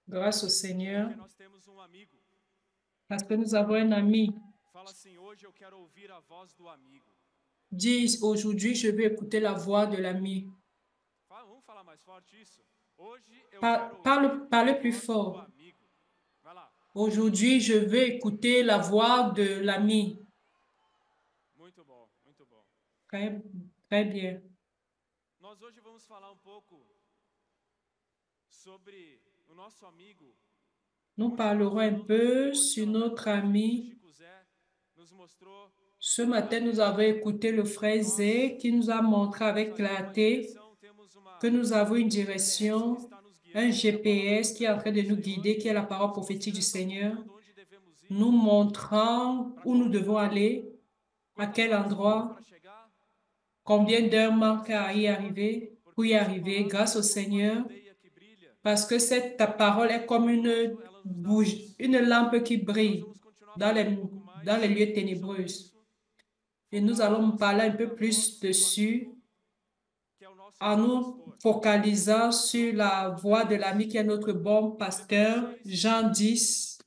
Grâce au Seigneur, parce que nous avons un ami. Dis aujourd'hui, je vais écouter la voix de l'ami. Parle plus fort. Aujourd'hui, je vais écouter la voix de l'ami. Très, très bien. Nous parlerons un peu sur notre ami. Ce matin, nous avons écouté le frère Zé qui nous a montré avec clarté que nous avons une direction, un GPS qui est en train de nous guider, qui est la parole prophétique du Seigneur, nous montrant où nous devons aller, à quel endroit, combien d'heures manquent à y arriver, pour y arriver, grâce au Seigneur, parce que cette parole est comme une bougie, une lampe qui brille dans les lieux ténébreux. Et nous allons parler un peu plus dessus en nous focalisant sur la voix de l'ami qui est notre bon pasteur, Jean 10.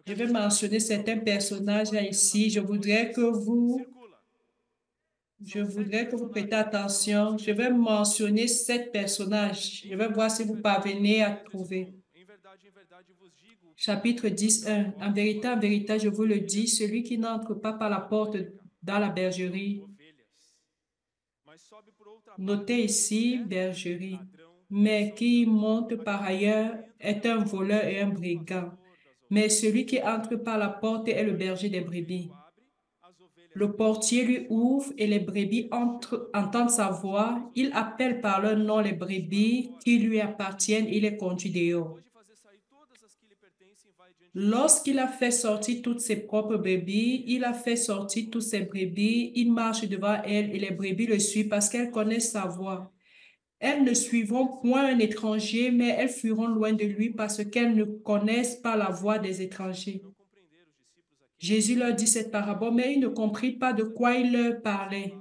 Je vais mentionner certains personnages ici. Je voudrais que vous prêtez attention. Je vais mentionner 7 personnages. Je vais voir si vous parvenez à trouver. Chapitre 10, 1. En vérité, je vous le dis, celui qui n'entre pas par la porte dans la bergerie. Notez ici, bergerie, mais qui monte par ailleurs est un voleur et un brigand. Mais celui qui entre par la porte est le berger des brebis. Le portier lui ouvre et les brebis entendent sa voix. Il appelle par leur nom les brebis qui lui appartiennent et les conduit dehors. Lorsqu'il a fait sortir toutes ses propres brebis, il a fait sortir toutes ses brebis, il marche devant elles et les brebis le suivent parce qu'elles connaissent sa voix. Elles ne suivront point un étranger, mais elles fuiront loin de lui parce qu'elles ne connaissent pas la voix des étrangers. Jésus leur dit cette parabole, mais ils ne comprirent pas de quoi il leur parlait.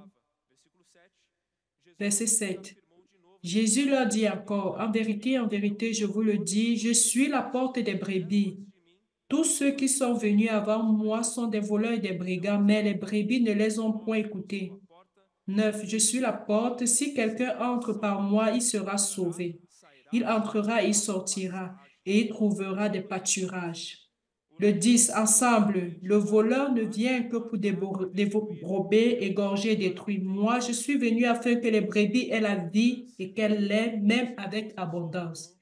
Verset 7. Jésus leur dit encore, en vérité, je vous le dis, je suis la porte des brebis. Tous ceux qui sont venus avant moi sont des voleurs et des brigands, mais les brebis ne les ont point écoutés. 9. Je suis la porte. Si quelqu'un entre par moi, il sera sauvé. Il entrera et il sortira, et il trouvera des pâturages. Le 10. Ensemble, le voleur ne vient que pour dérober, égorger et détruire. Moi, je suis venu afin que les brebis aient la vie et qu'elles l'aient même avec abondance.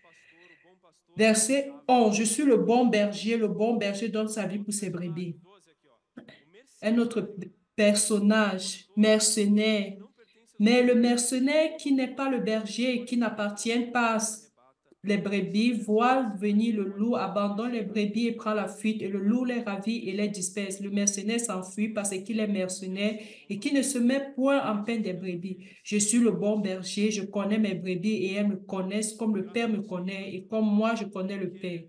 Verset 11. Je suis le bon berger donne sa vie pour ses brebis. Un autre personnage, mercenaire. Mais le mercenaire qui n'est pas le berger et qui n'appartient pas les brebis voit venir le loup, abandonne les brebis et prend la fuite, et le loup les ravit et les disperse. Le mercenaire s'enfuit parce qu'il est mercenaire et qui ne se met point en peine des brebis. Je suis le bon berger, je connais mes brebis et elles me connaissent comme le Père me connaît et comme moi je connais le Père.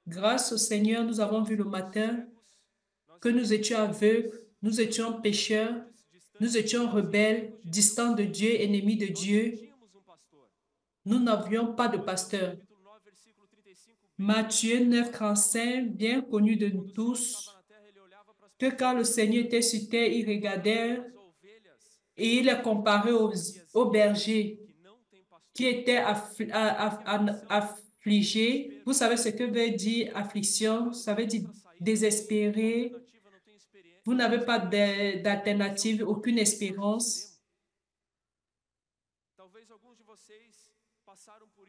Grâce au Seigneur, nous avons vu le matin que nous étions aveugles, nous étions pécheurs, nous étions rebelles, distants de Dieu, ennemis de Dieu. Nous n'avions pas de pasteur. Matthieu 9, 35, bien connu de nous tous, que quand le Seigneur était sur terre, il regardait et il est comparé aux bergers qui étaient affligés. Vous savez ce que veut dire affliction? Ça veut dire désespéré. Vous n'avez pas d'alternative, aucune espérance.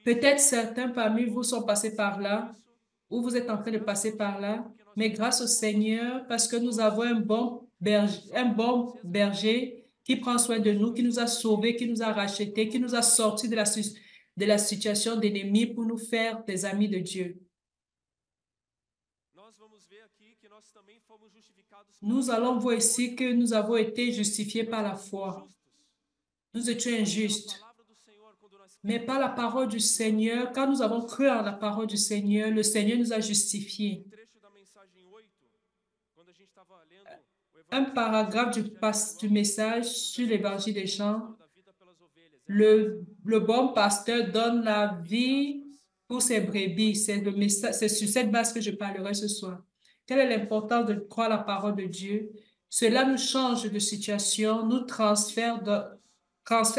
Peut-être certains parmi vous sont passés par là, ou vous êtes en train de passer par là, mais grâce au Seigneur, parce que nous avons un bon berger qui prend soin de nous, qui nous a sauvés, qui nous a rachetés, qui nous a sortis de la situation d'ennemi pour nous faire des amis de Dieu. Nous allons voir ici que nous avons été justifiés par la foi. Nous étions injustes. Mais par la parole du Seigneur, quand nous avons cru en la parole du Seigneur, le Seigneur nous a justifiés. Un paragraphe du message sur l'évangile des Jean. Le bon pasteur donne la vie pour ses brebis. C'est le message, c'est sur cette base que je parlerai ce soir. Quelle est l'importance de croire la parole de Dieu? Cela nous change de situation, nous transfère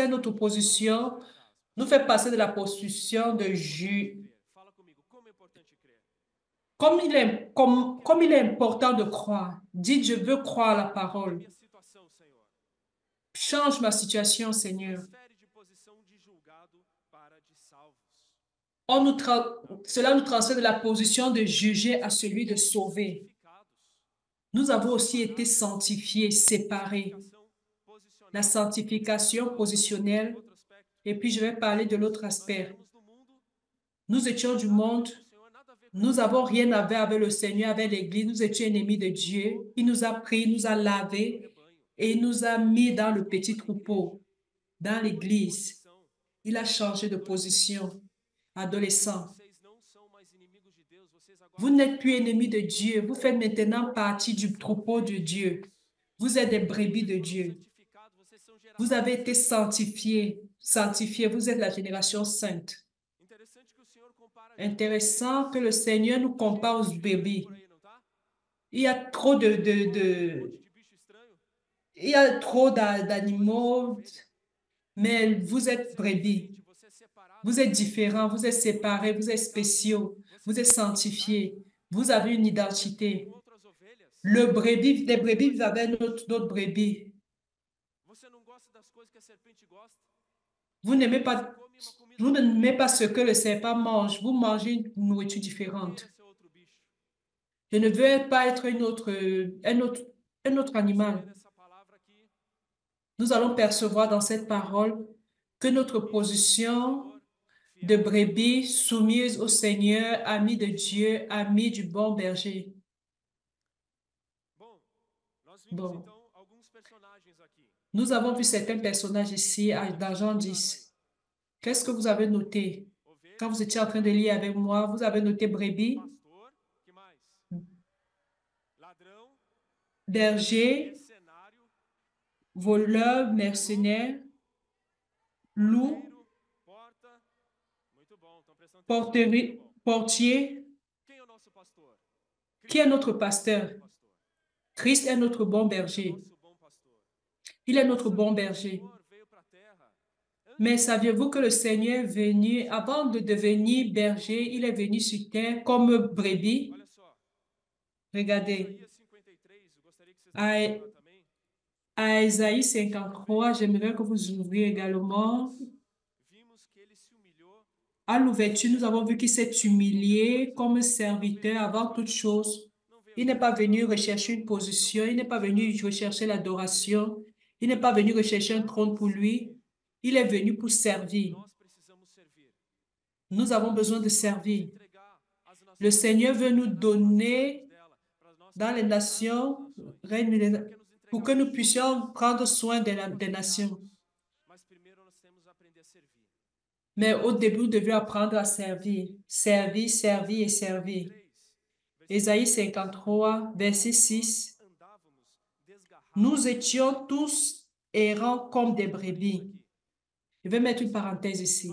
notre position, nous fait passer de la position de juge. Comme il est important de croire, dites, je veux croire la parole. Change ma situation, Seigneur. Cela nous transfère de la position de juger à celui de sauver. Nous avons aussi été sanctifiés, séparés. La sanctification positionnelle. Et puis, je vais parler de l'autre aspect. Nous étions du monde. Nous n'avons rien à voir avec le Seigneur, avec l'Église. Nous étions ennemis de Dieu. Il nous a pris, nous a lavés et il nous a mis dans le petit troupeau, dans l'Église. Il a changé de position. Adolescent. Vous n'êtes plus ennemis de Dieu. Vous faites maintenant partie du troupeau de Dieu. Vous êtes des brebis de Dieu. Vous avez été sanctifiés. Sanctifiés. Vous êtes la génération sainte. Intéressant que le Seigneur nous compare aux brebis. Il y a trop il y a trop d'animaux, mais vous êtes brebis. Vous êtes différents, vous êtes séparés, vous êtes spéciaux, vous êtes sanctifiés, vous avez une identité. Les brebis vivent avec d'autres brebis. Vous n'aimez pas ce que le serpent mange, vous mangez une nourriture différente. Je ne veux pas être un autre animal. Nous allons percevoir dans cette parole que notre position de brebis soumise au Seigneur, amis de Dieu, amis du bon berger. Bon. Nous avons vu certains personnages ici dans Jean 10. Qu'est-ce que vous avez noté? Quand vous étiez en train de lire avec moi, vous avez noté brebis, berger, voleur, mercenaire, loup, portier. Qui est notre pasteur? Christ est notre bon berger. Il est notre bon berger. Mais saviez-vous que le Seigneur est venu, avant de devenir berger, il est venu sur terre comme brebis? Regardez. À Ésaïe 53, j'aimerais que vous ouvriez également. À l'ouverture, nous avons vu qu'il s'est humilié comme serviteur avant toute chose. Il n'est pas venu rechercher une position, il n'est pas venu rechercher l'adoration, il n'est pas venu rechercher un trône pour lui. Il est venu pour servir. Nous avons besoin de servir. Le Seigneur veut nous donner dans les nations pour que nous puissions prendre soin des nations. Mais au début, nous devions apprendre à servir. Servir, servir et servir. Ésaïe 53, verset 6. Nous étions tous errants comme des brebis. Je vais mettre une parenthèse ici.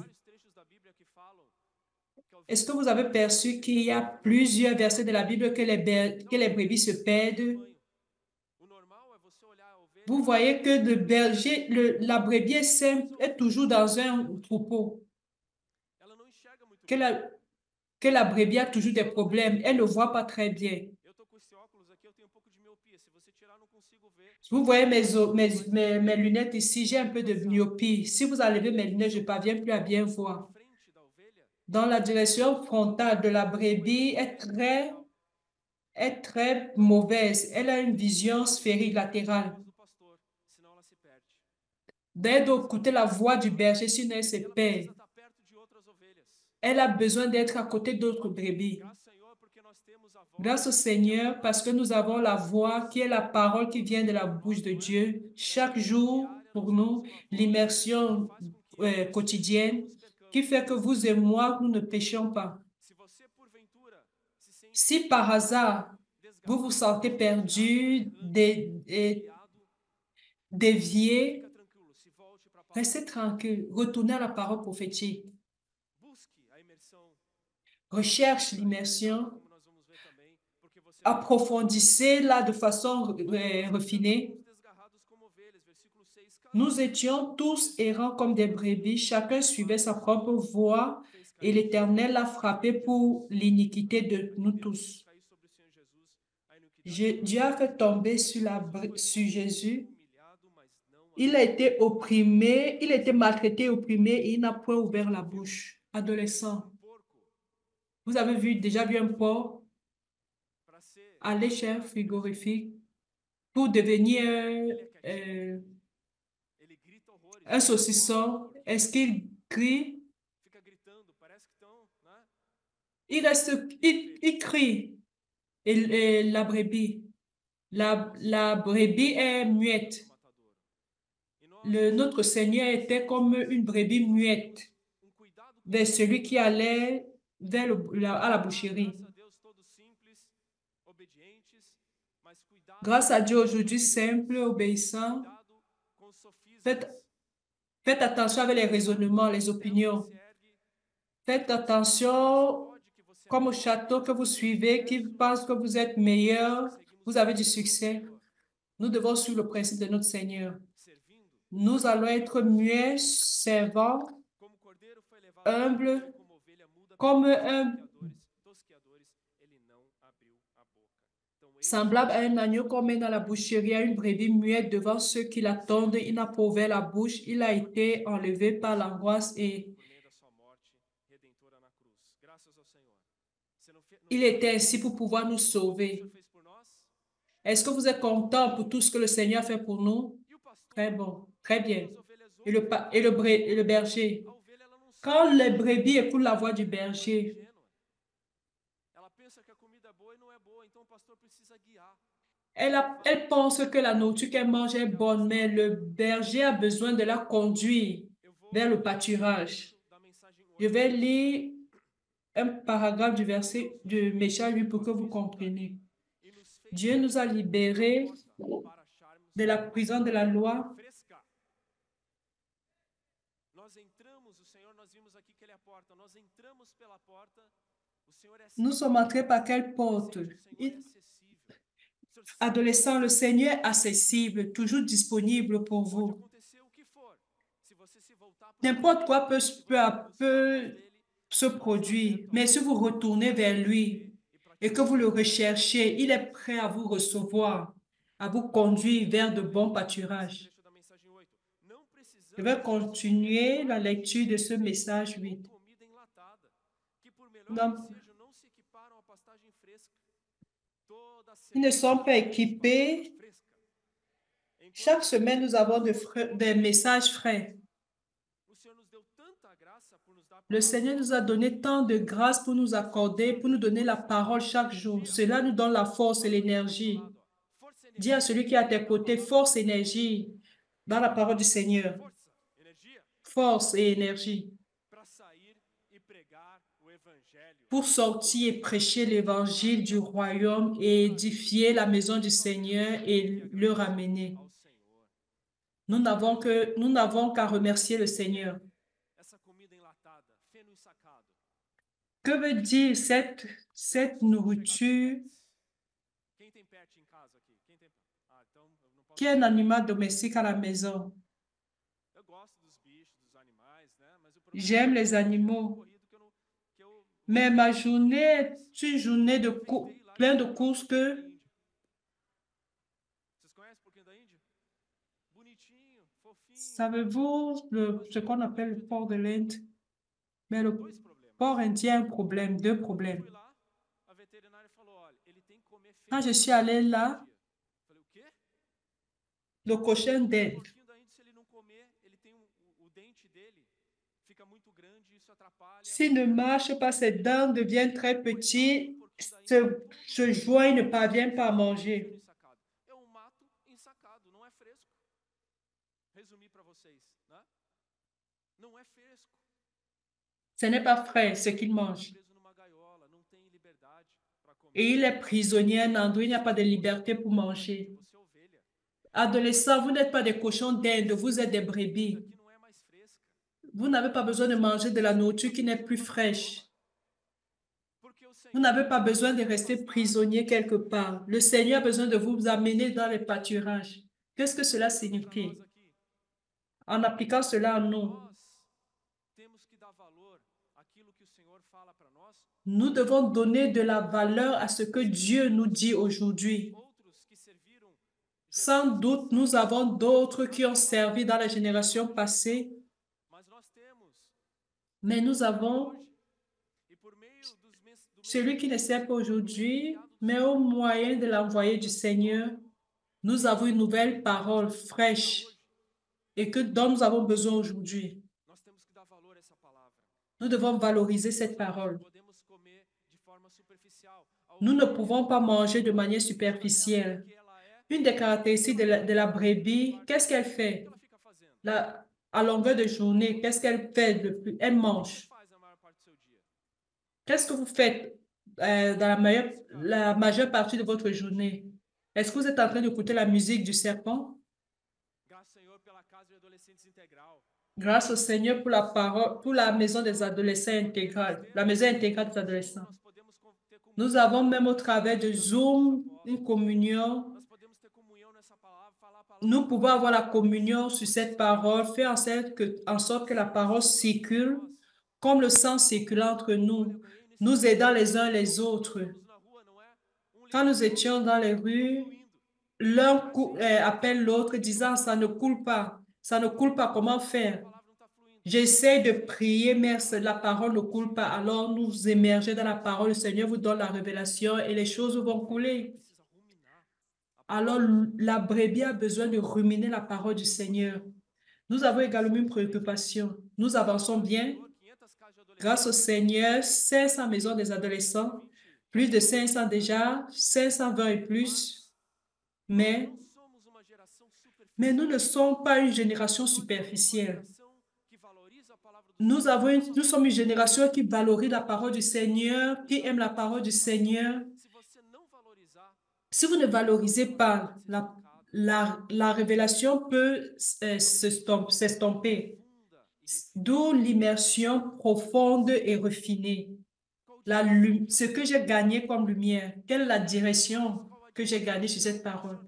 Est-ce que vous avez perçu qu'il y a plusieurs versets de la Bible que les brebis se perdent? Vous voyez que le berger, la brebis est simple, est toujours dans un troupeau. Que la brebis a toujours des problèmes. Elle ne voit pas très bien. Vous voyez mes lunettes ici, j'ai un peu de myopie. Si vous enlevez mes lunettes, je ne parviens plus à bien voir. Dans la direction frontale de la brebis est très mauvaise. Elle a une vision sphérique latérale. D'être d'écouter la voix du berger, sinon elle se perd. Elle a besoin d'être à côté d'autres brebis. Grâce au Seigneur, parce que nous avons la voix qui est la parole qui vient de la bouche de Dieu. Chaque jour, pour nous, l'immersion quotidienne qui fait que vous et moi, nous ne péchions pas. Si par hasard, vous vous sentez perdu, dévié, restez tranquille, retournez à la parole prophétique. Recherche l'immersion, approfondissez-la de façon refinée. Nous étions tous errants comme des brebis, chacun suivait sa propre voie et l'Éternel l'a frappé pour l'iniquité de nous tous. Dieu a fait tomber sur Jésus. Il a été opprimé, il a été maltraité, opprimé et il n'a point ouvert la bouche. Adolescent, vous avez déjà vu un porc aller chez un frigorifique pour devenir un saucisson? Est-ce qu'il crie? Il crie. Et la brebis. La brebis est muette. Notre Seigneur était comme une brebis muette vers celui qui allait à la boucherie. Grâce à Dieu, aujourd'hui, simple, obéissant, faites, faites attention avec les raisonnements, les opinions. Faites attention comme au château que vous suivez, qui pense que vous êtes meilleur, vous avez du succès. Nous devons suivre le principe de notre Seigneur. Nous allons être muets, servants, humbles, comme un semblable à un agneau qu'on met dans la boucherie, à une brebis muette devant ceux qui l'attendent. Il n'a pas ouvert la bouche, il a été enlevé par l'angoisse et il était ainsi pour pouvoir nous sauver. Est-ce que vous êtes content pour tout ce que le Seigneur a fait pour nous? Très bon, très bien. Et le berger. Quand les brebis écoutent la voix du berger, elle pense que la nourriture qu'elle mange est bonne, mais le berger a besoin de la conduire vers le pâturage. Je vais lire un paragraphe du message 8 pour que vous compreniez. Dieu nous a libérés de la prison de la loi. Nous sommes entrés par quelle porte? Adolescent, le Seigneur est accessible, toujours disponible pour vous. N'importe quoi peut se produire, mais si vous retournez vers lui et que vous le recherchez, il est prêt à vous recevoir, à vous conduire vers de bons pâturages. Je vais continuer la lecture de ce message 8. Non. Ils ne sont pas équipés. Chaque semaine, nous avons des messages frais. Le Seigneur nous a donné tant de grâce pour nous accorder, pour nous donner la parole chaque jour. Cela nous donne la force et l'énergie. Dis à celui qui est à tes côtés, force, énergie, dans la parole du Seigneur. Force et énergie. Pour sortir et prêcher l'évangile du royaume et édifier la maison du Seigneur et le ramener. Nous n'avons qu'à remercier le Seigneur. Que veut dire cette nourriture qui est un animal domestique à la maison? J'aime les animaux. Mais ma journée est une journée plein de courses que savez-vous ce qu'on appelle le porc de l'Inde? Mais le porc indien a un problème, deux problèmes. Quand je suis allée là, le cochon d'Inde, s'il ne marche pas, ses dents deviennent très petites, ce joint ne parvient pas à manger. Ce n'est pas frais ce qu'il mange. Et il est prisonnier à un endroit, il n'y a pas de liberté pour manger. Adolescents, vous n'êtes pas des cochons d'Inde, vous êtes des brebis. Vous n'avez pas besoin de manger de la nourriture qui n'est plus fraîche. Vous n'avez pas besoin de rester prisonnier quelque part. Le Seigneur a besoin de vous amener dans les pâturages. Qu'est-ce que cela signifie? En appliquant cela à nous, nous devons donner de la valeur à ce que Dieu nous dit aujourd'hui. Sans doute, nous avons d'autres qui ont servi dans la génération passée, mais nous avons celui qui ne sert pas aujourd'hui, mais au moyen de l'envoyé du Seigneur, nous avons une nouvelle parole fraîche et dont nous avons besoin aujourd'hui. Nous devons valoriser cette parole. Nous ne pouvons pas manger de manière superficielle. Une des caractéristiques de la brebis, qu'est-ce qu'elle fait? À longueur de journée, qu'est-ce qu'elle fait le plus? Elle mange. Qu'est-ce que vous faites dans la majeure partie de votre journée? Est-ce que vous êtes en train d'écouter la musique du serpent? Grâce au Seigneur pour la parole, pour la maison des adolescents intégrale, la maison intégrale des adolescents. Nous avons même au travers de Zoom une communion. Nous pouvons avoir la communion sur cette parole, faire en sorte que la parole circule comme le sang circule entre nous, nous aidant les uns les autres. Quand nous étions dans les rues, l'un appelle l'autre disant, ça ne coule pas, ça ne coule pas, comment faire? J'essaie de prier, mais la parole ne coule pas. Alors nous émerger dans la parole, le Seigneur vous donne la révélation et les choses vont couler. Alors la brebis a besoin de ruminer la parole du Seigneur. Nous avons également une préoccupation. Nous avançons bien. Grâce au Seigneur, 500 maisons des adolescents, plus de 500 déjà, 520 et plus. Mais nous ne sommes pas une génération superficielle. Nous sommes une génération qui valorise la parole du Seigneur, qui aime la parole du Seigneur. Si vous ne valorisez pas, la révélation peut s'estomper. D'où l'immersion profonde et refinée. Ce que j'ai gagné comme lumière, quelle est la direction que j'ai gagnée sur cette parole?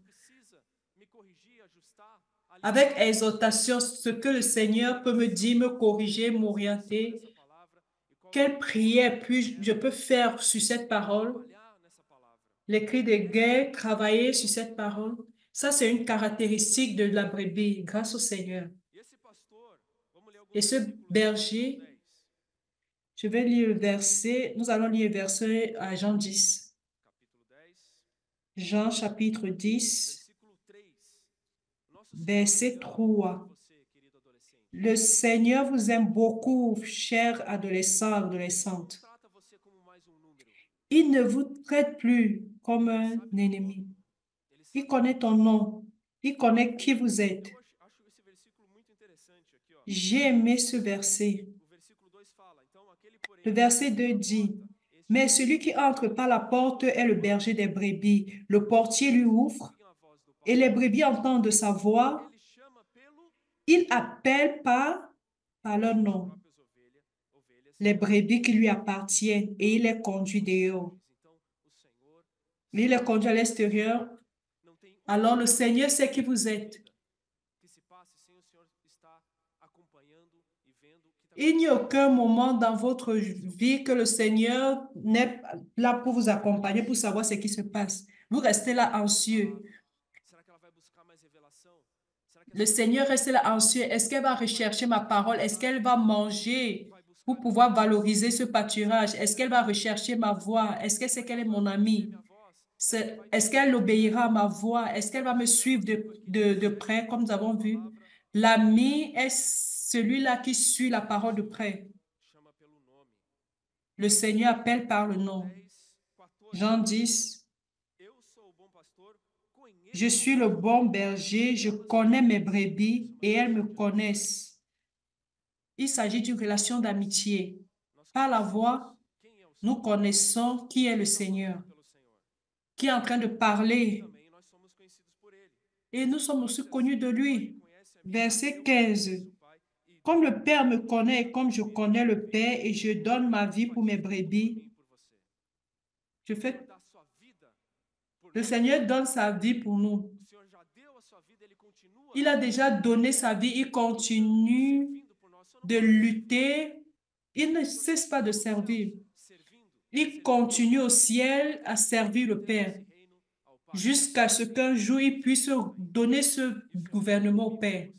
Avec exhortation, ce que le Seigneur peut me dire, me corriger, m'orienter. Quelle prière je peux faire sur cette parole? Les cris de guerre, travailler sur cette parole. Ça, c'est une caractéristique de la brebis, grâce au Seigneur. Et ce berger, je vais lire le verset, nous allons lire le verset à Jean 10. Jean chapitre 10, verset 3. Le Seigneur vous aime beaucoup, chers adolescents, adolescentes. Il ne vous traite plus comme un ennemi. Il connaît ton nom. Il connaît qui vous êtes. J'ai aimé ce verset. Le verset 2 dit, « Mais celui qui entre par la porte est le berger des brebis. Le portier lui ouvre et les brebis entendent sa voix. Il appelle par leur nom les brebis qui lui appartiennent et il les conduit dehors. Il les conduit à l'extérieur. Alors le Seigneur sait qui vous êtes. Il n'y a aucun moment dans votre vie que le Seigneur n'est là pour vous accompagner, pour savoir ce qui se passe. Vous restez là anxieux. Le Seigneur reste là anxieux. Est-ce qu'elle va rechercher ma parole? Est-ce qu'elle va manger pour pouvoir valoriser ce pâturage? Est-ce qu'elle va rechercher ma voix? Est-ce qu'elle sait qu'elle est mon amie? Est-ce qu'elle obéira à ma voix? Est-ce qu'elle va me suivre de près, comme nous avons vu? L'ami est celui-là qui suit la parole de près. Le Seigneur appelle par le nom. Jean 10. Je suis le bon berger, je connais mes brebis et elles me connaissent. Il s'agit d'une relation d'amitié. Par la voix, nous connaissons qui est le Seigneur, qui est en train de parler, et nous sommes aussi connus de lui. Verset 15. Comme le Père me connaît et comme je connais le Père et je donne ma vie pour mes brebis, je fais. Le Seigneur donne sa vie pour nous. Il a déjà donné sa vie, il continue de lutter, il ne cesse pas de servir. Il continue au ciel à servir le Père jusqu'à ce qu'un jour il puisse donner ce gouvernement au Père.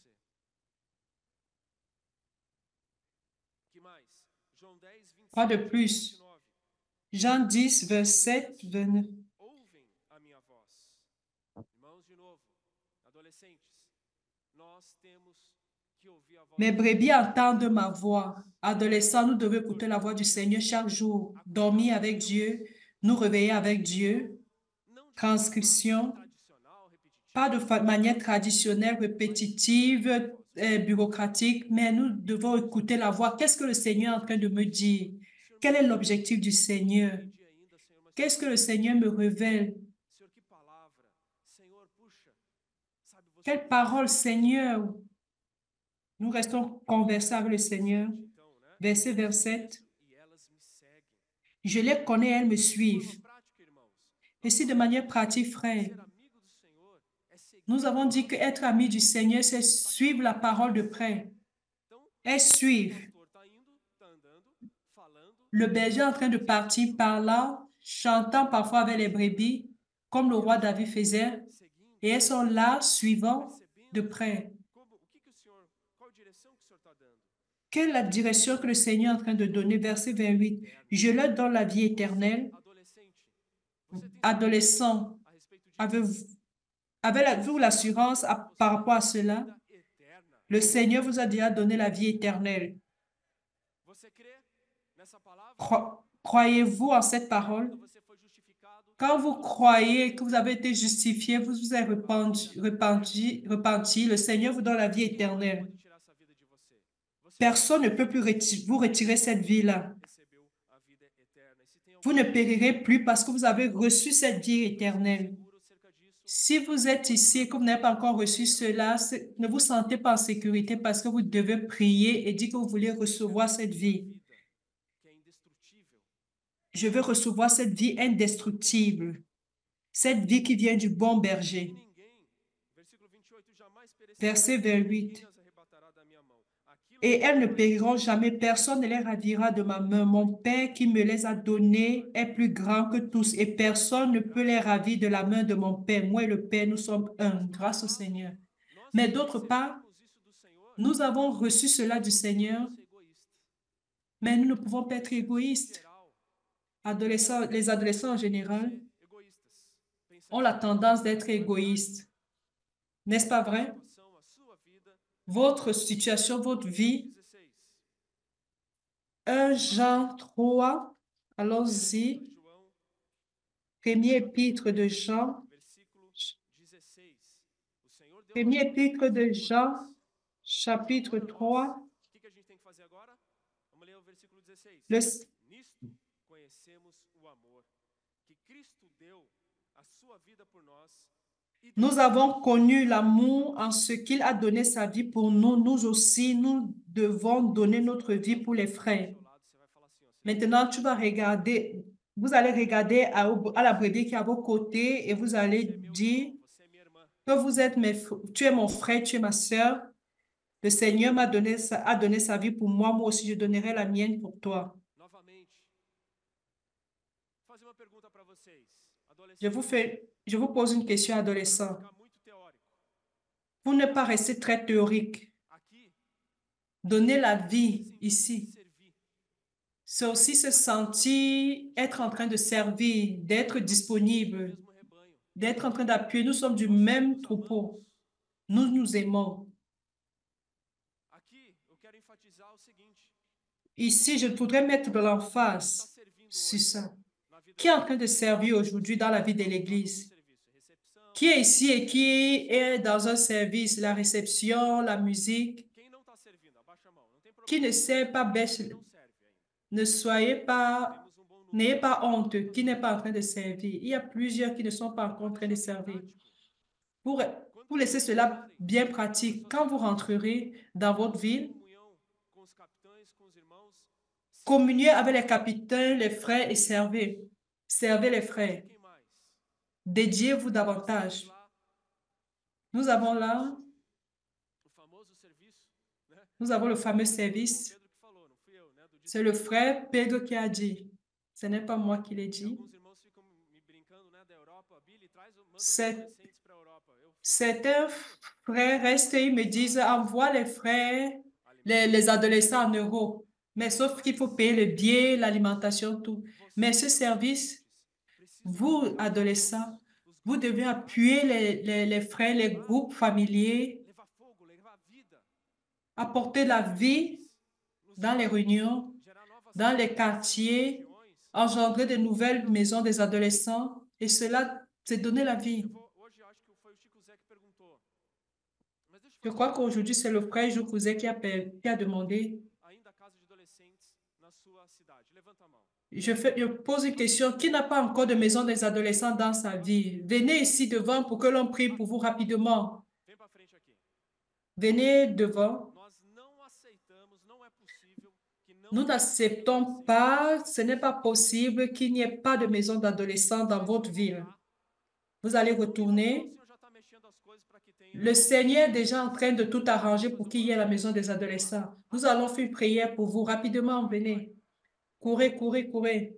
Quoi de plus? Jean 10, verset 29. Mes brebis entendent ma voix. Adolescents, nous devons écouter la voix du Seigneur chaque jour. Dormir avec Dieu, nous réveiller avec Dieu. Transcription, pas de manière traditionnelle, répétitive, bureaucratique, mais nous devons écouter la voix. Qu'est-ce que le Seigneur est en train de me dire? Quel est l'objectif du Seigneur? Qu'est-ce que le Seigneur me révèle? Quelle parole, Seigneur? Nous restons conversés avec le Seigneur. Verset 27. Je les connais, elles me suivent. Et si de manière pratique, frère, nous avons dit qu'être ami du Seigneur, c'est suivre la parole de près. Elles suivent. Le berger est en train de partir par là, chantant parfois avec les brebis, comme le roi David faisait, et elles sont là, suivant de près. Quelle est la direction que le Seigneur est en train de donner? Verset 28. Je leur donne la vie éternelle. Adolescents, avez-vous l'assurance par rapport à cela? Le Seigneur vous a déjà donné la vie éternelle. Croyez-vous en cette parole? Quand vous croyez que vous avez été justifié, vous vous êtes repenti, le Seigneur vous donne la vie éternelle. Personne ne peut plus vous retirer cette vie-là. Vous ne périrez plus parce que vous avez reçu cette vie éternelle. Si vous êtes ici et que vous n'avez pas encore reçu cela, ne vous sentez pas en sécurité parce que vous devez prier et dire que vous voulez recevoir cette vie. Je veux recevoir cette vie indestructible, cette vie qui vient du bon berger. Verset 28. Et elles ne périront jamais, personne ne les ravira de ma main. Mon Père qui me les a donnés est plus grand que tous et personne ne peut les ravir de la main de mon Père. Moi et le Père, nous sommes un, grâce au Seigneur. Mais d'autre part, nous avons reçu cela du Seigneur, mais nous ne pouvons pas être égoïstes. Les adolescents en général ont la tendance d'être égoïstes. N'est-ce pas vrai? Votre situation, votre vie. 1 Jean 3, allons-y. Premier épître de Jean. Premier épître de Jean, chapitre 3. Nous avons connu l'amour en ce qu'il a donné sa vie pour nous. Nous aussi, nous devons donner notre vie pour les frères. Maintenant, tu vas regarder, vous allez regarder à la brebis qui est à vos côtés et vous allez dire que vous êtes tu es mon frère, tu es ma sœur. Le Seigneur a donné sa vie pour moi. Moi aussi, je donnerai la mienne pour toi. Je vous pose une question, adolescent. Vous ne pas rester très théorique. Donner la vie ici. C'est aussi se sentir être en train de servir, d'être disponible, d'être en train d'appuyer. Nous sommes du même troupeau. Nous nous aimons. Ici, je voudrais mettre de l'emphase sur ça. Qui est en train de servir aujourd'hui dans la vie de l'Église? Qui est ici et qui est dans un service, la réception, la musique, qui ne sait pas baisse, ne soyez pas, n'ayez pas honte, qui n'est pas en train de servir. Il y a plusieurs qui ne sont pas encore en train de servir. Pour, pour laisser cela bien pratique, quand vous rentrerez dans votre ville, communiez avec les capitaines, les frères et servez. Servez les frères. Dédiez-vous davantage. Nous avons là, nous avons le fameux service. C'est le frère Pedro qui a dit. Ce n'est pas moi qui l'ai dit. Certains frères restent et ils me disent, envoie les frères, les adolescents en Europe. Mais sauf qu'il faut payer le billet, l'alimentation, tout. Mais ce service, vous, adolescents, vous devez appuyer les frères, les groupes familiers, apporter la vie dans les réunions, dans les quartiers, engendrer de nouvelles maisons des adolescents. Et cela, c'est donner la vie. Je crois qu'aujourd'hui, c'est le frère Joukouze qui a demandé. Je pose une question. Qui n'a pas encore de maison des adolescents dans sa vie? Venez ici devant pour que l'on prie pour vous rapidement. Venez devant. Nous n'acceptons pas, ce n'est pas possible qu'il n'y ait pas de maison d'adolescents dans votre ville. Vous allez retourner. Le Seigneur est déjà en train de tout arranger pour qu'il y ait la maison des adolescents. Nous allons faire une prière pour vous. Rapidement, venez. Courez, courez, courez.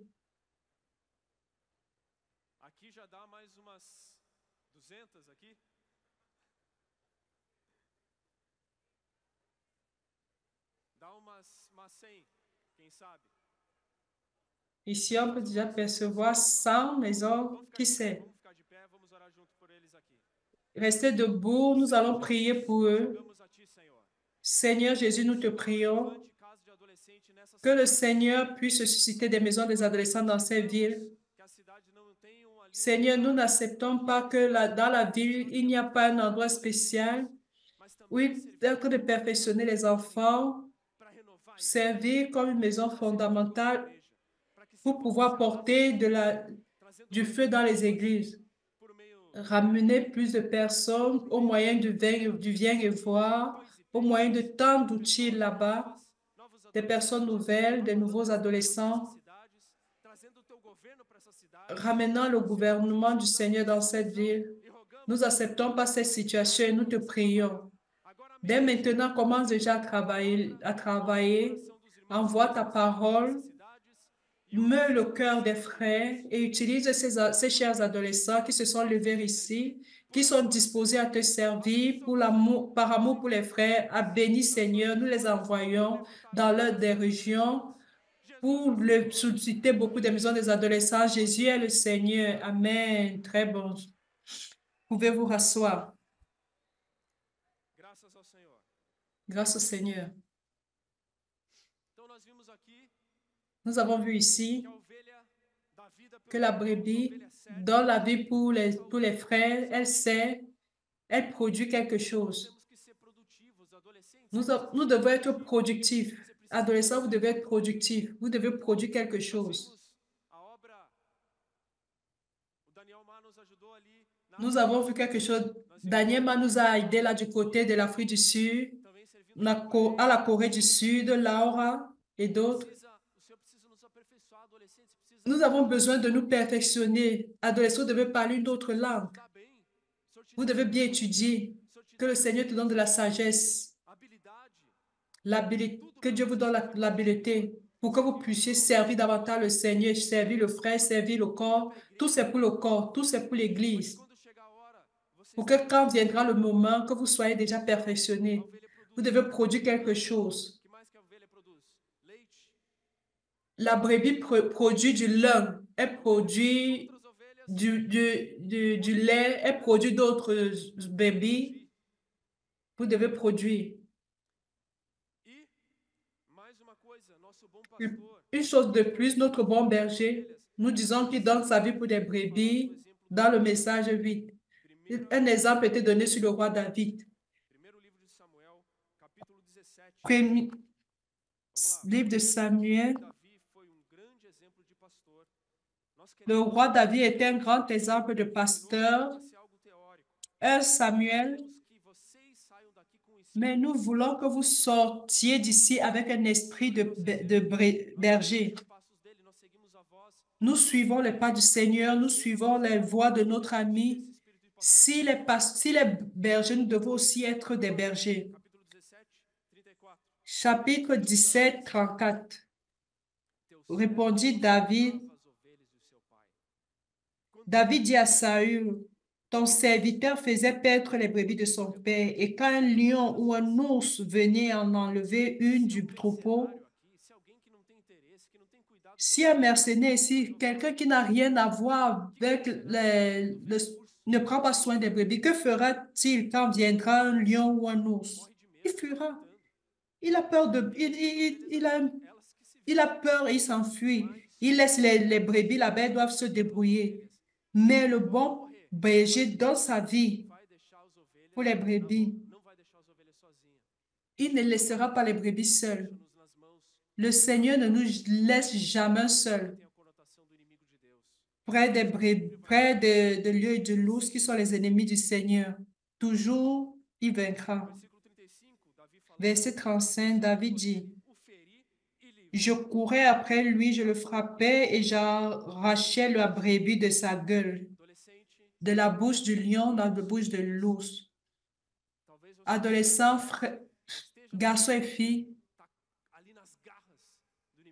Ici, on peut déjà percevoir 100 maisons. Qui sait? Restez debout. Nous allons prier pour eux. Seigneur Jésus, nous te prions que le Seigneur puisse susciter des maisons des adolescents dans ces villes. Seigneur, nous n'acceptons pas que dans la ville, il n'y a pas un endroit spécial où il est de perfectionner les enfants, servir comme une maison fondamentale pour pouvoir porter du feu dans les églises, ramener plus de personnes au moyen du viens et voir, au moyen de tant d'outils là-bas, des personnes nouvelles, des nouveaux adolescents, ramenant le gouvernement du Seigneur dans cette ville. Nous n'acceptons pas cette situation et nous te prions. Dès maintenant, commence déjà à travailler. Envoie ta parole. Meut le cœur des frères et utilise ces chers adolescents qui se sont levés ici, qui sont disposés à te servir par amour pour les frères. À béni, Seigneur, nous les envoyons dans des régions pour susciter beaucoup de maisons des adolescents. Jésus est le Seigneur. Amen. Très bon. Pouvez-vous rasseoir. Grâce au Seigneur. Nous avons vu ici que la brebis, dans la vie pour les frères, elle sait, elle produit quelque chose. Nous devons être productifs. Adolescents, vous devez être productifs. Vous devez produire quelque chose. Nous avons vu quelque chose. Daniel nous a aidé là du côté de l'Afrique du Sud, à la Corée du Sud, Laura et d'autres. Nous avons besoin de nous perfectionner. Adolescents, vous devez parler une autre langue. Vous devez bien étudier. Que le Seigneur te donne de la sagesse. Que Dieu vous donne l'habileté pour que vous puissiez servir davantage le Seigneur, servir le frère, servir le corps. Tout c'est pour le corps, tout c'est pour l'Église. Pour que quand viendra le moment, que vous soyez déjà perfectionnés, vous devez produire quelque chose. La brebis produit du lait, elle produit du lait, elle produit d'autres brebis. Vous devez produire. Une chose de plus, notre bon berger, nous disons qu'il donne sa vie pour des brebis dans le message 8. Un exemple était donné sur le roi David. Premier livre de Samuel. Le roi David était un grand exemple de pasteur. 1 Samuel. Mais nous voulons que vous sortiez d'ici avec un esprit de berger. Nous suivons les pas du Seigneur, nous suivons les voies de notre ami. Si les bergers, nous devons aussi être des bergers. Chapitre 17, 34. Répondit David. David dit à Saül, ton serviteur faisait paître les brebis de son père, et quand un lion ou un ours venait en enlever une du troupeau, si un mercenaire ici, quelqu'un qui n'a rien à voir avec ne prend pas soin des brebis, que fera-t-il quand viendra un lion ou un ours? Il fuira. Il a peur il a peur et il s'enfuit. Il laisse les brebis là-bas, elles doivent se débrouiller. Mais le bon berger donne sa vie pour les brebis. Il ne laissera pas les brebis seules. Le Seigneur ne nous laisse jamais seuls. Près de lieux et de l'ours qui sont les ennemis du Seigneur. Toujours, il vaincra. Verset 35, David dit, je courais après lui, je le frappais et j'arrachais la brebis de sa gueule, de la bouche du lion dans la bouche de l'ours. Adolescents, garçons et filles,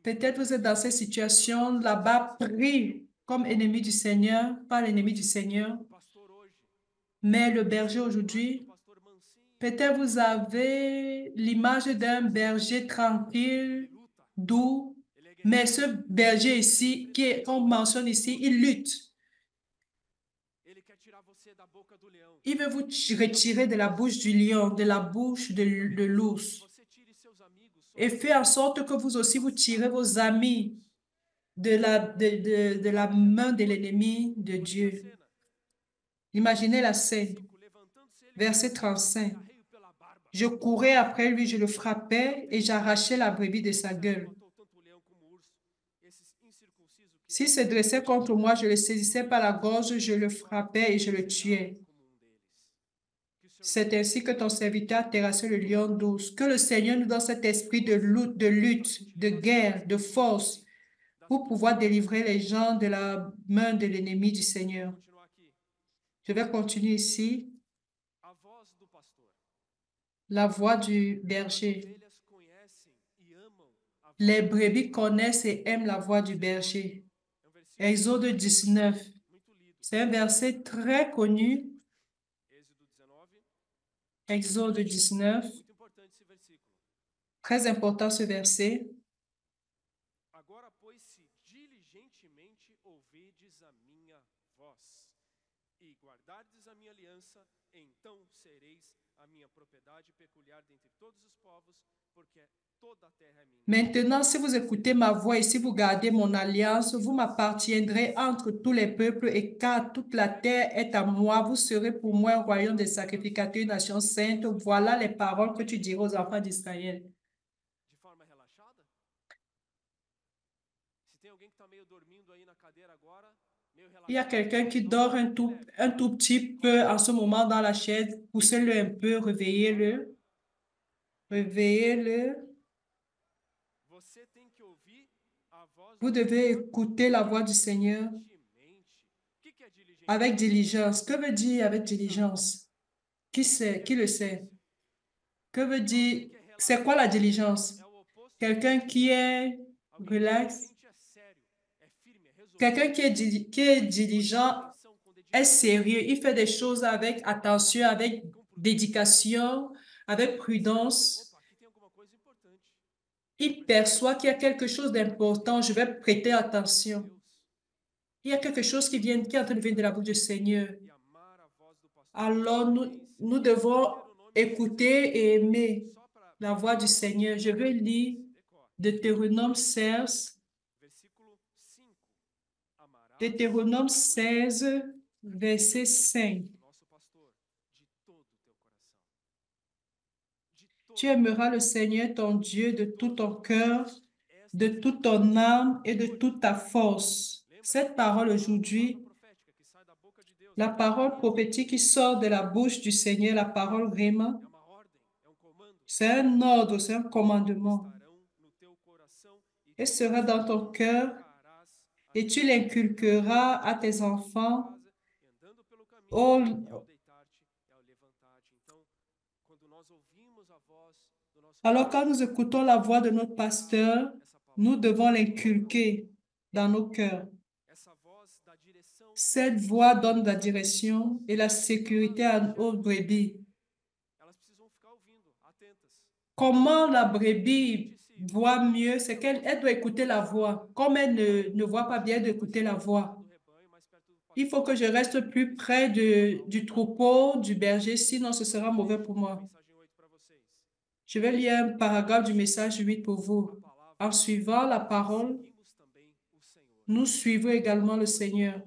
peut-être vous êtes dans cette situation là-bas, pris comme ennemi du Seigneur, pas l'ennemi du Seigneur, mais le berger aujourd'hui, peut-être vous avez l'image d'un berger tranquille, doux, mais ce berger ici, qu'on mentionne ici, il lutte. Il veut vous retirer de la bouche du lion, de la bouche de l'ours. Et fait en sorte que vous aussi vous tirez vos amis de la main de l'ennemi de Dieu. Imaginez la scène. Verset 35. Je courais après lui, je le frappais et j'arrachais la brebis de sa gueule. S'il se dressait contre moi, je le saisissais par la gorge, je le frappais et je le tuais. C'est ainsi que ton serviteur a terrassé le lion d'os. Que le Seigneur nous donne cet esprit de lutte, de guerre, de force, pour pouvoir délivrer les gens de la main de l'ennemi du Seigneur. Je vais continuer ici. La voix du berger. Les brebis connaissent et aiment la voix du berger. Exode 19. C'est un verset très connu. Exode 19. Très important ce verset. Agora, pois, se diligentemente ouvides a minha voz e guardardes a minha aliança, então sereis a minha propriedade peculiar dentre todos os povos, porque toda a terra é minha. Maintenant, si vous écoutez ma voix et si vous gardez mon alliance, vous m'appartiendrez entre tous les peuples et car toute la terre est à moi, vous serez pour moi un royaume de sacrificateurs, une nation sainte. Voilà les paroles que tu diras aux enfants d'Israël. De forma relaxada? Se tem alguém que está meio dormindo aí na cadeira agora, meio relaxado. Il y a quelqu'un qui dort un tout petit peu en ce moment dans la chaise. Poussez-le un peu, réveillez-le. Réveillez-le. Vous devez écouter la voix du Seigneur avec diligence. Que veut dire avec diligence? Qui sait? Qui le sait? Que veut dire? C'est quoi la diligence? Quelqu'un qui est relax. Quelqu'un qui est diligent est sérieux. Il fait des choses avec attention, avec dédication, avec prudence. Il perçoit qu'il y a quelque chose d'important. Je vais prêter attention. Il y a quelque chose qui est en train de venir de la bouche du Seigneur. Alors, nous devons écouter et aimer la voix du Seigneur. Je vais lire Deutéronome 16. Deutéronome 16, verset 5. Tu aimeras le Seigneur ton Dieu de tout ton cœur, de toute ton âme et de toute ta force. Cette parole aujourd'hui, la parole prophétique qui sort de la bouche du Seigneur, la parole Réma, c'est un ordre, c'est un commandement. Et sera dans ton cœur et tu l'inculqueras à tes enfants. Alors, quand nous écoutons la voix de notre pasteur, nous devons l'inculquer dans nos cœurs. Cette voix donne la direction et la sécurité aux brebis. Comment la brebis voit mieux? C'est qu'elle doit écouter la voix. Comme elle ne voit pas bien d'écouter la voix. Il faut que je reste plus près du troupeau, du berger, sinon ce sera mauvais pour moi. Je vais lire un paragraphe du message 8 pour vous. En suivant la parole, nous suivons également le Seigneur.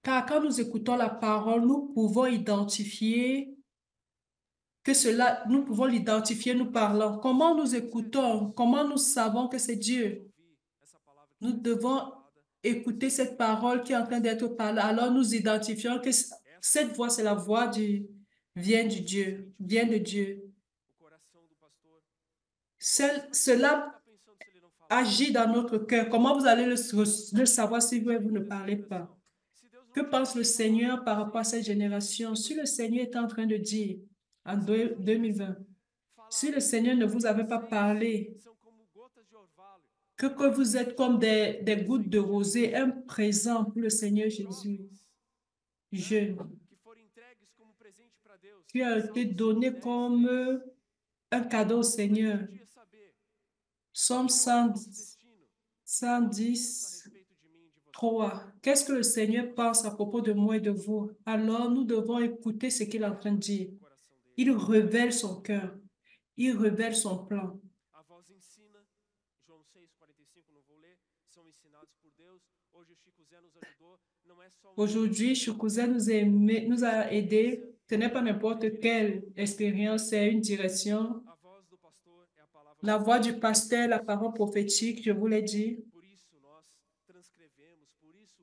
Car quand nous écoutons la parole, nous pouvons identifier nous pouvons l'identifier, nous parlons. Comment nous écoutons? Comment nous savons que c'est Dieu? Nous devons écouter cette parole qui est en train d'être parlée. Alors nous identifions que cette voix, c'est la voix vient de Dieu. Cela agit dans notre cœur. Comment vous allez le savoir si vous ne parlez pas? Que pense le Seigneur par rapport à cette génération? Si le Seigneur est en train de dire en 2020, si le Seigneur ne vous avait pas parlé, que vous êtes comme des gouttes de rosée, un présent pour le Seigneur Jésus, jeune, qui a été donné comme un cadeau au Seigneur. Psaume 110, 3. Qu'est-ce que le Seigneur pense à propos de moi et de vous? Alors, nous devons écouter ce qu'il est en train de dire. Il révèle son cœur. Il révèle son plan. Aujourd'hui, Chukuzé nous a aidés. Ce n'est pas n'importe quelle expérience, c'est une direction. La voix du pasteur, la parole prophétique, je vous l'ai dit.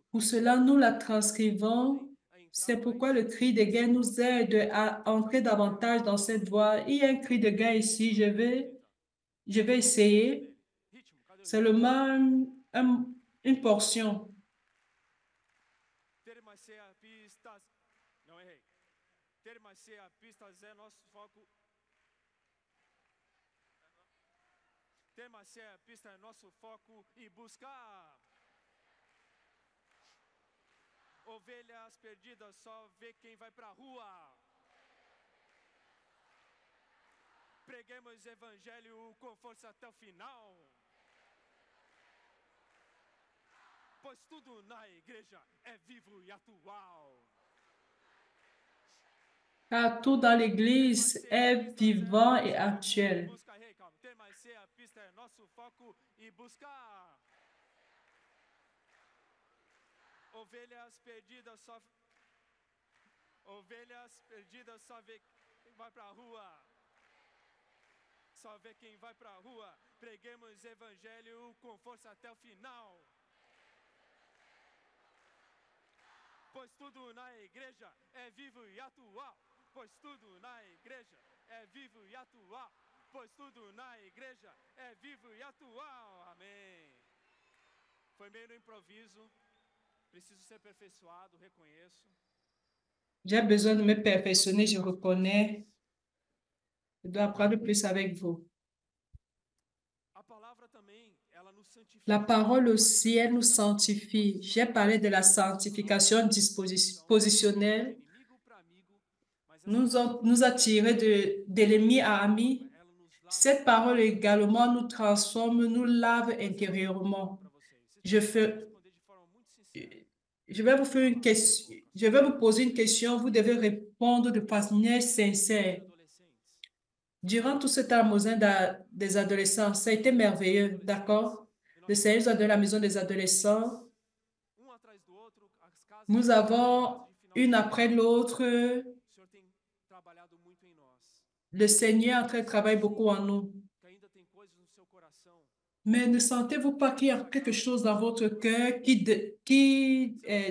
Pour cela, nous la transcrivons. C'est pourquoi le cri de guerre nous aide à entrer davantage dans cette voie. Il y a un cri de guerre ici. Je vais essayer. Seulement une portion. Permanecer a pista é nosso foco e buscar. Ovelhas perdidas, só vê quem vai pra rua. Preguemos evangelho com força até o final. Pois tudo na igreja é vivo e atual. Car tout dans l'Église est vivant et actuel. Permanecer a pista é nosso foco e buscar. Ovelhas perdidas só vê quem vai pra rua. Só vê quem vai pra rua. Preguemos evangelho com força até o final. Pois tudo na igreja é vivo e atual. Pois tudo na igreja é vivo e atual. Pois tudo na igreja é vivo e atual. Amém. Foi meio no improviso. Preciso ser aperfeiçoado, reconheço. J'ai besoin de me perfectionner, je reconnais. Je dois apprendre plus avec vous. La parole aussi, elle nous sanctifie. J'ai parlé de la sanctification positionnelle. Nous a tiré de l'ennemi à ami. Cette parole également nous transforme, nous lave intérieurement. Je vais vous faire une question. Je vais vous poser une question. Vous devez répondre de manière sincère. Durant tout ce temps à Mosin des adolescents, ça a été merveilleux, d'accord? Le Seigneur nous a donné la maison des adolescents. Nous avons une après l'autre Le Seigneur est en train de travailler beaucoup en nous. que ainda tem coisas no seu coração Mais ne sentez-vous pas qu'il y a quelque chose dans votre cœur qui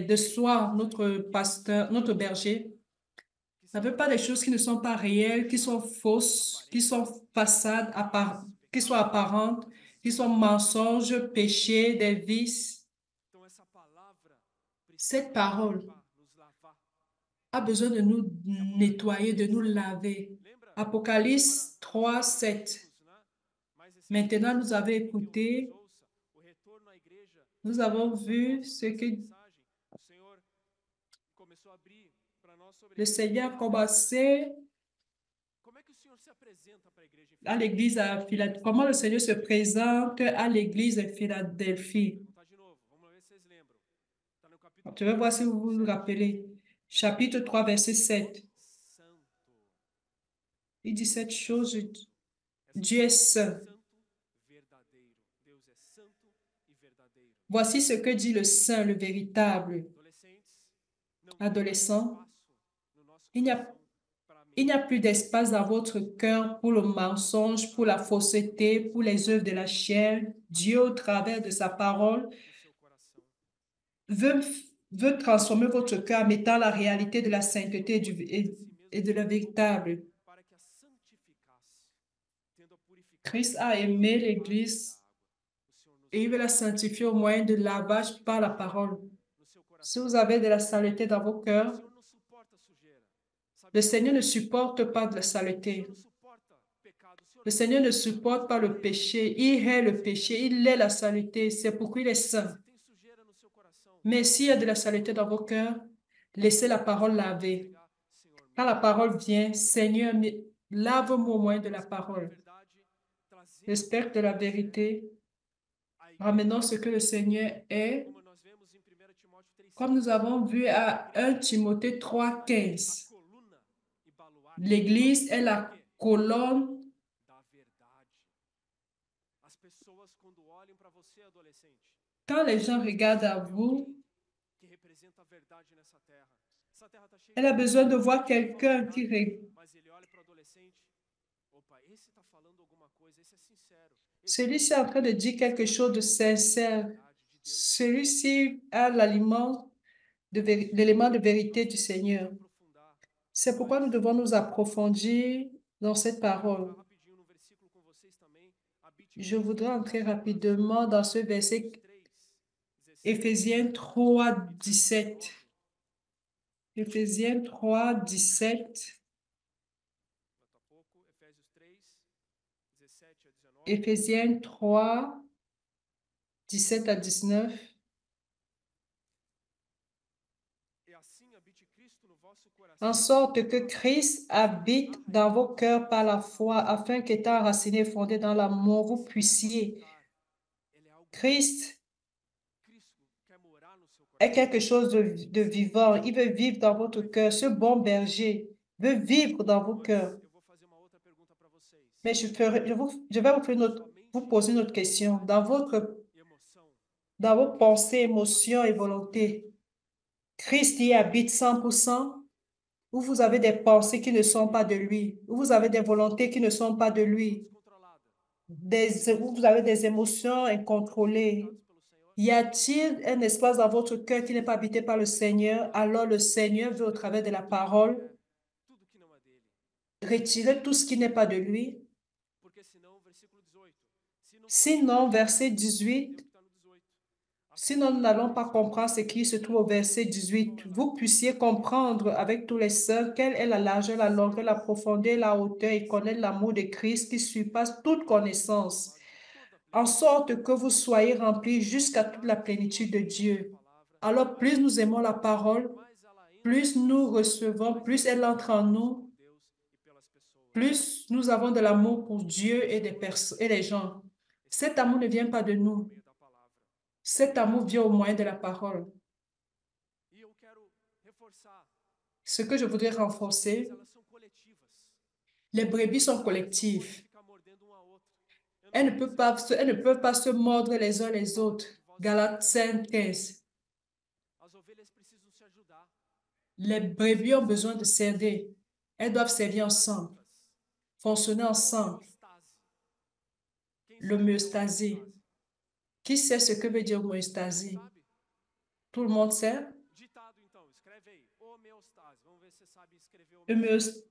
déçoit notre pasteur, notre berger? que Ça ne são veut pas des choses qui ne sont pas réelles, qui sont fausses, qui sont façades, qui sont apparentes, qui sont mensonges, péchés, des vices. então essa palavra precisa Cette parole nos lavar. a besoin de nous nettoyer, de nous laver. Lembra? Apocalypse Agora 3, nós 7. ouvimos, né? Mais Maintenant, recentemente, nous avons que nos écouté, ouça, o retorno à igreja. nous avons Pouco a vu pouco, ce nessa que mensagem, o Senhor começou a abrir para nós sobre le isso. Seigneur a commencé Como é que o Senhor se apresenta para a igreja em à Filadélfia? l'église à Philadelphie. Comment le Seigneur se présente à l'église de Philadelphie? Vou contar de novo, vamos ver se vocês lembram. Está no capítulo Je vais 3, voir si vous vous versículo 7. rappelez. Chapitre 3, verset 7. Santo. Il dit cette chose, Essa Dieu est palavra saint. santo, verdadeiro. Deus é santo e verdadeiro. Voici ce que dit le saint, le véritable. Adolescentes, não tem mais Adolescent, espaço no nosso il n'y a, coração para il n'y a mentira. plus d'espace dans votre cœur pour le mensonge, pour la fausseté, pour les œuvres de la chair. Dieu, au travers de sa parole, No seu coração. veut, veut transformer votre cœur, mettant la réalité de la sainteté et de la véritable. Para que a santificasse, tendo a purificado Christ a aimé l'Église et il veut la sanctifier au moyen de lavage par la parole. no seu coração. Si vous avez de la saleté dans vos O cœurs, Senhor não suporta a sujeira. Sabe? le Seigneur ne supporte pas de la O saleté. Senhor não suporta pecado. O Senhor Le Seigneur ne supporte pas le péché. Il hait le péché. Il hait la saleté. C'est pourquoi il est saint. se tem sujeira no seu coração, Mais s'il y a de la saleté dans vos cœurs, laissez la parole laver. pegar, Senhor, Quand la parole vient, Seigneur, lave-moi au moyen de la parole. verdade, trazendo Respecte la vérité. a igreja, Ramenons ce que le Seigneur est, como nós vemos em 1 Timóteo 3, comme nous avons vu à 1 Timothée 3, 15. a coluna e baluarte L'Église est la colonne da verdade. As pessoas, quando olham para você, adolescente, quand les gens regardent à vous. que representa a verdade nessa terra. Essa terra está cheia Elle a de besoin de voir fala quelqu'un verdade, qui mas ele olha para o adolescente, opa, esse está falando alguma coisa, esse é sincero. celui-ci est en train de dire quelque chose de sincère. Verdade de Deus, Celui-ci a l'élément de vérité du Seigneur. aprofundar. C'est pourquoi nous devons nous approfondir dans cette parole. Rapidinho no versículo com vocês também. Habite Je Cristo voudrais no entrer vosso rapidement dans ce verset coração. 3, 17, Éphésiens 3, 17. Éphésiens 3, 17. Falta pouco. Efésios 3, 17 a 19. Éphésiens 3, 17 à 19. E assim habite Cristo no vosso coração. En sorte que Christ habite dans vos cœurs par la foi, afin qu'étant enraciné et fondé dans l'amour, vous puissiez. Ele é algo, Christ Cristo quer morar no seu est coração. quelque chose de vivant. Il veut vivre dans votre cœur. Ce bon berger veut vivre dans vos cœurs. Eu vou fazer uma outra pergunta para vocês. Mais je vais vous faire vous poser une autre question. E emoção, Dans vos pensées, émotions et volontés, Christ y habite 100%? Ou vous avez des pensées qui ne sont pas de lui? Ou vous avez des volontés qui ne sont pas de lui? descontrolada. Où vous avez des émotions incontrôlées? Pelo Senhor, Y a-t-il un espace dans votre cœur qui n'est pas habité par le Seigneur? Alors le Seigneur veut, au travers de la parole, tudo que não é dele. retirer tout ce qui n'est pas de lui. Porque senão, versículo 18. Se não for Sinon, verset 18, o que está no 18. sinon nous n'allons pas comprendre ce qui se trouve au verset 18. Vous puissiez comprendre avec tous les saints quelle est la largeur, la longueur, la profondeur, la hauteur et connaître l'amour de Christ qui surpasse toute connaissance, en sorte que vous soyez remplis jusqu'à toute la plénitude de Dieu. Alors, plus nous aimons la parole, Mas ela entra plus nous recevons, plus elle entre en nous, por Deus e pelas pessoas. plus nous avons de l'amour pour Dieu et les gens. Cet amour ne vient pas de nous. Por meio da palavra. Cet amour vient au moyen de la parole. E eu quero reforçar, Ce que je voudrais renforcer, elas são coletivas. les brebis sont Não collectives. podem ficar mordendo um ao outro. Eu não Elles ne sei elles ne peuvent pas se mordre les uns les autres. Galates 5, 15. As ovelhas precisam se ajudar. Les brebis ont besoin de s'aider. Elles doivent servir ensemble. fonctionner ensemble. Quem sabe o que é L'homéostasie. Qui sait ce que veut dire homéostasie? Sabe? Tout le monde sait? Ditado então, escreve aí. Homeostase. Vamos ver se você sabe escrever Homéos-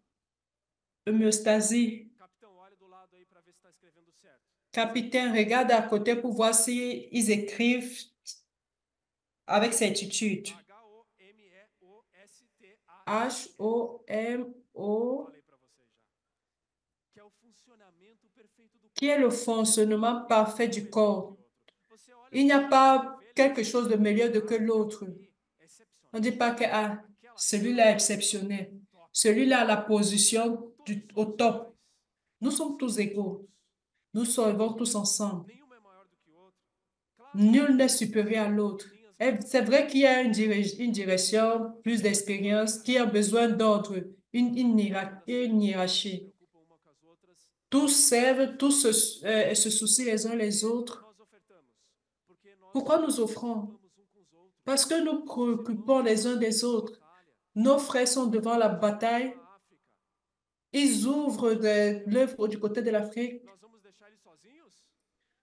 Homéostasie. Capitão, olha do lado aí para ver se está escrevendo certo. Capitaine, regarde à côté pour voir si ils écrivent avec certitude. H-O-M-E-O-S-T-A-S-I. H-O-M-O, Falei para você já. Que é o funcionamento perfeito do qui est corpo. le fonctionnement parfait du corps. Você olha Il n'y a para pas quelque chose de meilleur que l'autre. On ne dit pas que ah, celui-là est exceptionnel. Celui-là a la position au top. Nous sommes tous égaux. Nous servons tous ensemble. Nenhum é maior do que o outro. Claro, Nul n'est supérieur à l'autre. Et c'est vrai qu'il y a une direction, plus d'expérience, qui a besoin d'ordre, une hiérarchie. preocupam uma com as outras. Tous servent, tous se soucient les uns les autres. Nós ofertamos. Porque nós Pourquoi nous offrons? preocupamos uns com os outros. Parce que nous préoccupons les uns des autres. Nos frères sont devant la bataille. Na África, Ils ouvrent l'œuvre du côté de l'Afrique. nós vamos deixar eles sozinhos?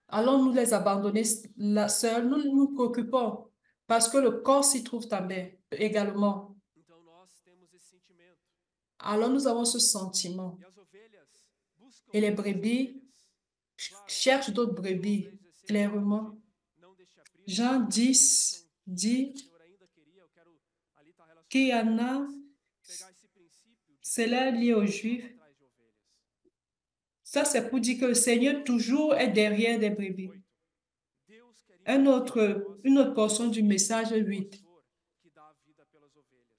Allons-nous les abandonner là seuls? Nous nous préoccupons parce que le corps s'y trouve également. Então nós temos esse sentimento. Alors nous avons ce sentiment. E as ovelhas buscam Et les outras brebis ovelhas. cherchent d'autres brebis, clairement. Não deixe abrir. Jean 10 dit O Senhor ainda queria, eu quero ali tá qu'il y en relacionado. a, Pegar esse princípio de cela lié aux Juifs. atrás de ovelhas. Ça, c'est pour dire que le Seigneur toujours est derrière des brebis. Deus quer Une autre portion du message 8. pastor que dá a vida pelas ovelhas.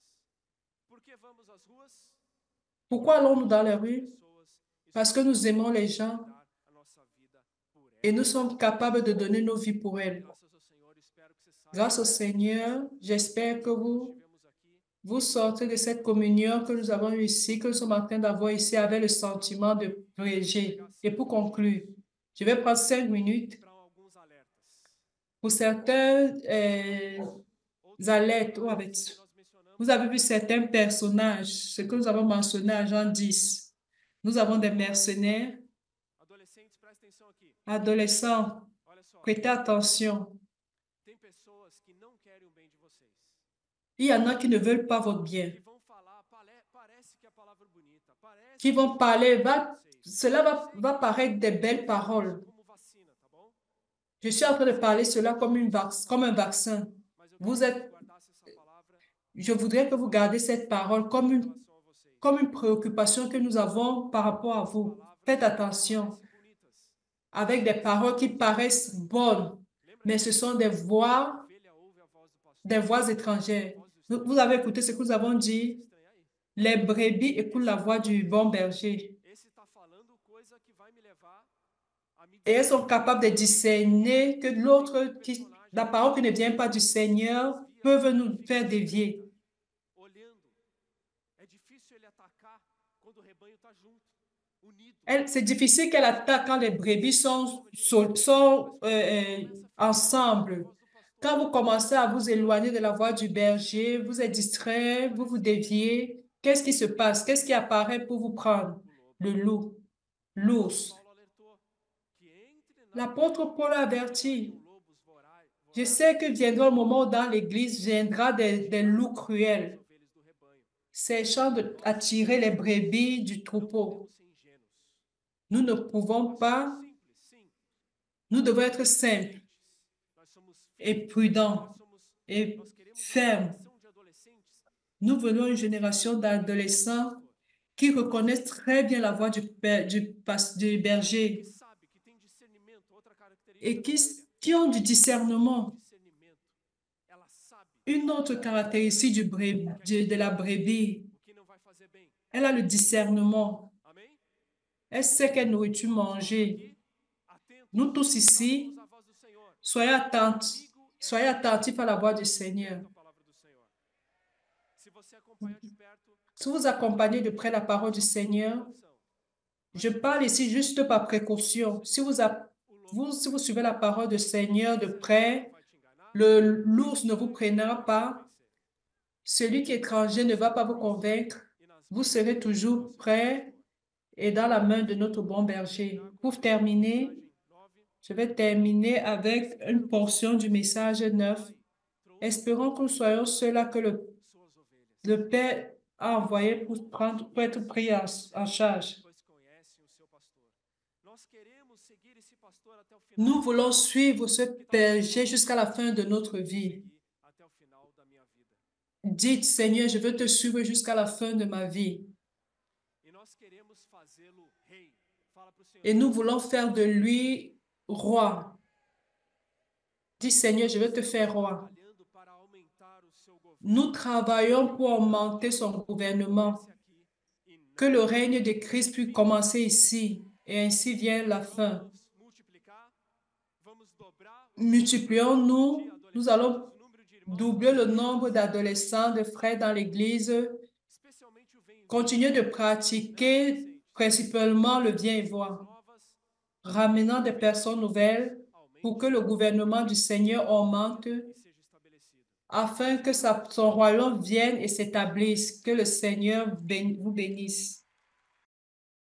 Por que vamos às ruas? Pourquoi allons-nous dans les rues? Pessoas Parce que nous aimons les gens dar a nossa vida por et elas. nous sommes capables de donner nos vies pour elles. Graças ao Senhor, espero que você saiba. Grâce au Seigneur, j'espère que Tivemos aqui vous sortez de cette communion que nous avons ici, que nous sommes en train d'avoir ici avec le sentiment de prier. Et pour conclure, je vais prendre 5 minutes para alguns alertas. pour certains alertes. Que nós mencionamos Vous avez vu certains personnages, ce que nous avons mentionné à Jean 10. Nous avons des mercenaires, adolescentes, presta atenção aqui. adolescents, Olha só, prêtez attention. tem pessoas que não querem o bem de vocês. Il y en a qui ne veulent pas votre bien, Que vão falar, parece que a palavra é bonita, parece qui vont parler, cela vocês. va paraître des belles paroles. Como vacina, tá bom? Je suis en train de parler cela comme un vaccin. Mas eu Vous queria êtes, que guardasse essa palavra je voudrais que vous gardiez cette parole em relação a vocês. comme une préoccupation que nous avons par rapport à vous. Faites attention Parecem bonitas. avec des paroles qui paraissent bonnes, mais ce sont des voix, A ovelha ouve a voz do pastor. des voix étrangères. Vous avez écouté ce que nous avons dit? Estranha aí. Les brebis écoutent la voix du bon berger. Esse tá falando coisa que vai me levar a me Et elles sont capables de discerner que la parole qui ne vient pas du Seigneur peuvent nous faire dévier. olhando. É difícil ele atacar quando o rebanho tá junto, unido. C'est difficile qu'elle attaque quand les brebis sont ensemble. Quand vous commencez à vous éloigner de la voix du berger, vous êtes distrait, vous vous déviez. Qu'est-ce qui se passe? Qu'est-ce qui apparaît pour vous prendre? Le loup, l'ours. Paulo alertou que entre L'apôtre Paul a averti. lobos vorazes, Je sais que viendra le moment où dans l'Église viendra des loups cruels, ovelhas do rebanho. cherchant d'attirer les brebis du troupeau. Podemos ser ingênuos. Nous ne pouvons pas, Simples, sim. nous devons être simples Nós somos et prudents nós somos et nós queremos fermes. uma geração de adolescentes Nous venons d'une génération d'adolescents qui reconnaissent très bien la voix du berger que sabe que tem discernimento, outra característica et da qui ont du discernement. discernimento. Ela sabe Une autre caractéristique de la brebis, o que não vai fazer bem. elle a le discernement. Amém? Elle sait quelle nourriture manger. Atento, Nous tous ici, à voz do Senhor. soyez attentifs à la voix du Seigneur. A palavra do Senhor. Se você acompanha de perto, Si vous accompagnez de près la parole du Seigneur, je parle ici juste par précaution. Si vous suivez la parole du Seigneur de près, vai te enganar. l'ours ne vous prendra pas. Celui qui est étranger ne va pas vous convaincre. Vous serez toujours prêt est dans la main de notre bon berger. Pour terminer, je vais terminer avec une portion du message 9. Espérons que nous soyons ceux-là que le Père a envoyé pour être pris en charge. Nous voulons suivre ce berger jusqu'à la fin de notre vie. Dites, Seigneur, je veux te suivre jusqu'à la fin de ma vie. Et nous voulons faire de lui roi. Dis, Seigneur, je veux te faire roi. Nous travaillons pour augmenter son gouvernement. Que le règne de Christ puisse commencer ici et ainsi vient la fin. Multiplions-nous, nous allons doubler le nombre d'adolescents, de frères dans l'Église. Continuez de pratiquer principalement le bien et voir, ramenant des personnes nouvelles pour que le gouvernement du Seigneur augmente, afin que son royaume vienne et s'établisse. Que le Seigneur vous bénisse.